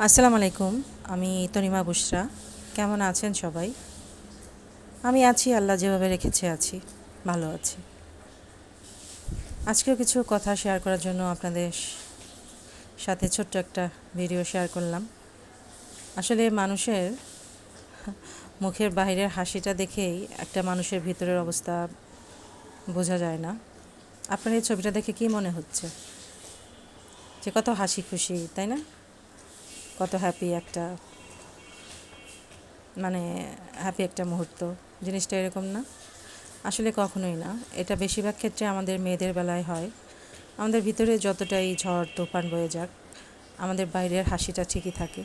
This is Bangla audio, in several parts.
আসসালামু আলাইকুম। আমি তনিমা বুশরা। কেমন আছেন সবাই? আমি আছি, আল্লাহ যেভাবে রেখেছে আছি, ভালো আছি। আজকেও কিছু কথা শেয়ার করার জন্য আপনাদের সাথে ছোট্ট একটা ভিডিও শেয়ার করলাম। আসলে মানুষের মুখের বাইরের হাসিটা দেখেই একটা মানুষের ভিতরের অবস্থা বোঝা যায় না। আপনার এই ছবিটা দেখে কি মনে হচ্ছে? যে কত হাসি খুশি, তাই না? কত হ্যাপি একটা, মানে হ্যাপি একটা মুহূর্ত। জিনিসটা এরকম না? আসলে কখনোই না। এটা বেশিরভাগ ক্ষেত্রে আমাদের মেয়েদের বেলায় হয়। আমাদের ভিতরে যতটাই ঝড় তুফান বয়ে যাক, আমাদের বাইরের হাসিটা ঠিকই থাকে।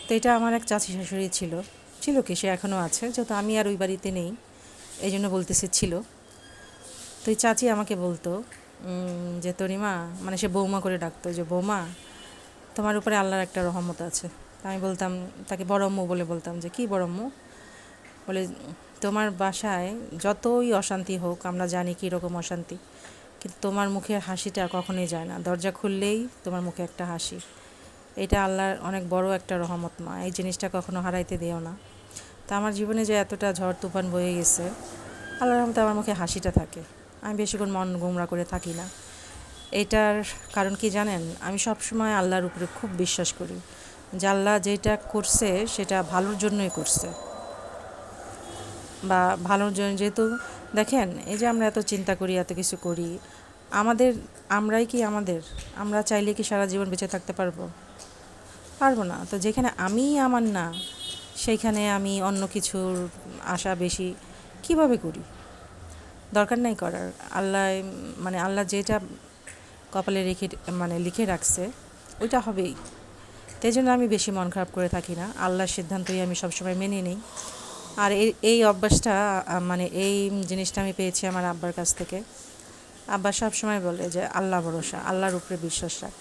তো এটা আমার এক চাচি শাশুড়ি ছিল কি, সে এখনও আছে, যেহেতু আমি আর ওই বাড়িতে নেই এই জন্য বলতেছি ছিল। তো এই চাচি আমাকে বলতো যে তরিমা, মানে সে বৌমা করে ডাকতো, যে বৌমা তোমার উপরে আল্লাহর একটা রহমত আছে। আমি বলতাম, তাকে বড়ম্মু বলে বলতাম, যে কি বড়ম্মু? বলে তোমার বাসায় যতই অশান্তি হোক, আমরা জানি কীরকম অশান্তি, কিন্তু তোমার মুখের হাসিটা কখনোই যায় না। দরজা খুললেই তোমার মুখে একটা হাসি। এটা আল্লাহর অনেক বড় একটা রহমত, মা, এই জিনিসটা কখনো হারাইতে দিও না। তা আমার জীবনে যে এতটা ঝড় তুফান বয়ে গেছে, আল্লাহর রহমতে আমার মুখে হাসিটা থাকে। আমি বেশিক্ষণ মন গোমরা করে থাকি না। এটার কারণ কি জানেন? আমি সবসময় আল্লাহর উপরে খুব বিশ্বাস করি, যে আল্লাহ যেটা করছে সেটা ভালোর জন্যই করছে, বা ভালোর জন্য। যেহেতু দেখেন, এই যে আমরা এত চিন্তা করি, এত কিছু করি, আমরা চাইলে কি সারা জীবন বেঁচে থাকতে পারবো না। তো যেখানে আমি আমার না, সেইখানে আমি অন্য কিছুর আশা বেশি কিভাবে করি? দরকার নাই করার। আল্লাহ যেটা কপালে লিখে রাখছে ওইটা হবেই। তাই জন্য আমি বেশি মন খারাপ করে থাকি না। আল্লাহর সিদ্ধান্তই আমি সবসময় মেনে নিই। আর এই অভ্যাসটা, এই জিনিসটা আমি পেয়েছি আমার আব্বার কাছ থেকে। আব্বা সব সময় বলে যে আল্লাহ ভরসা, আল্লাহর উপরে বিশ্বাস রাখ।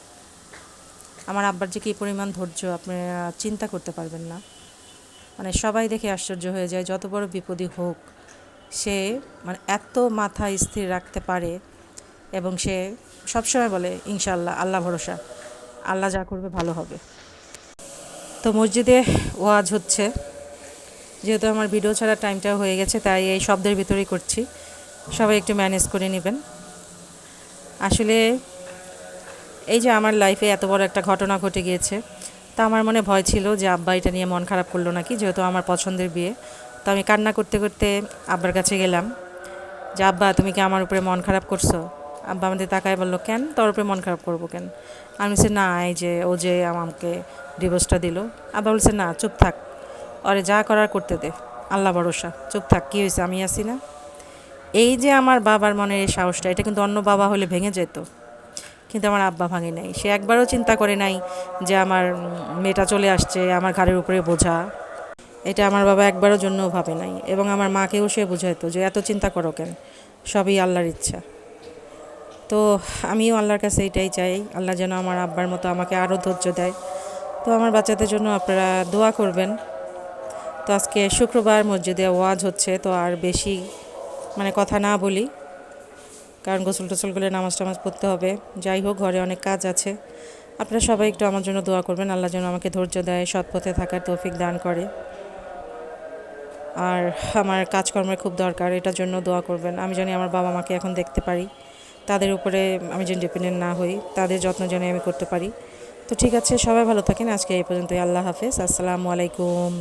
আমার আব্বার যে কী পরিমাণ ধৈর্য আপনারা চিন্তা করতে পারবেন না। সবাই দেখে আশ্চর্য হয়ে যায়, যত বড় বিপদই হোক সে এত মাথা স্থির রাখতে পারে। এবং সে সবসময় বলে ইনশাআল্লাহ, আল্লাহ ভরসা, আল্লাহ যা করবে ভালো হবে। তো মসজিদে ওয়াজ হচ্ছে, যেহেতু আমার ভিডিও ছাড়ার টাইমটা হয়ে গেছে, তাই এই শব্দের ভিতরেই করছি, সবাই একটু ম্যানেজ করে নেবেন। আসলে এই যে আমার লাইফে এত বড় একটা ঘটনা ঘটে গিয়েছে, তা আমার মনে ভয় ছিল যে আব্বা এটা নিয়ে মন খারাপ করলো নাকি, যেহেতু আমার পছন্দের বিয়ে। তো আমি কান্না করতে করতে আব্বার কাছে গেলাম, যে আব্বা তুমি কি আমার উপরে মন খারাপ করছো? আব্বা আমাদের তাকায় বললো, কেন তোর উপরে মন খারাপ করবো কেন? আমি বলছি না, এই যে ও যে আমাকে ডিভোর্সটা দিল। আব্বা বলছে না, চুপ থাক, ওরে যা করার করতে দে, আল্লাহ ভরসা, চুপ থাক, কী হয়েছে, আমি আছি না। এই যে আমার বাবার মনের এই সাহসটা, এটা কিন্তু অন্য বাবা হলে ভেঙে যেত, কিন্তু আমার আব্বা ভাঙে নাই। সে একবারও চিন্তা করে নাই যে আমার মেয়েটা চলে আসছে, আমার ঘাড়ের উপরে বোঝা। এটা আমার বাবা একবারও জন্যও ভাবে নাই। এবং আমার মাকেও সে বোঝাইতো যে এত চিন্তা করো কেন, সবই আল্লাহর ইচ্ছা। তো আমিও আল্লাহর কাছে এটাই চাই, আল্লাহ যেন আমার আব্বার মতো আমাকে আরও ধৈর্য দেয়। তো আমার বাচ্চাদের জন্য আপনারা দোয়া করবেন। তো আজকে শুক্রবার, মসজিদে ওয়াজ হচ্ছে, তো আর বেশি কথা না বলি, কারণ গোসল টোসল করে নামাজ টামাজ পড়তে হবে। যাই হোক, ঘরে অনেক কাজ আছে। আপনারা সবাই একটু আমার জন্য দোয়া করবেন, আল্লাহ যেন আমাকে ধৈর্য দেয়, সৎ পথে থাকার তৌফিক দান করে। আর আমার কাজকর্মের খুব দরকার, এটার জন্য দোয়া করবেন। আমি জানি আমার বাবা মাকে এখন দেখতে পারি, তাদের উপরে আমি যেন ডিপেন্ডেন্ট না হই, তাদের যত্ন যেন আমি করতে পারি। তো ঠিক আছে, সবাই ভালো থাকেন। আজকে এই পর্যন্তই। আল্লাহ হাফেজ। আসসালামু আলাইকুম।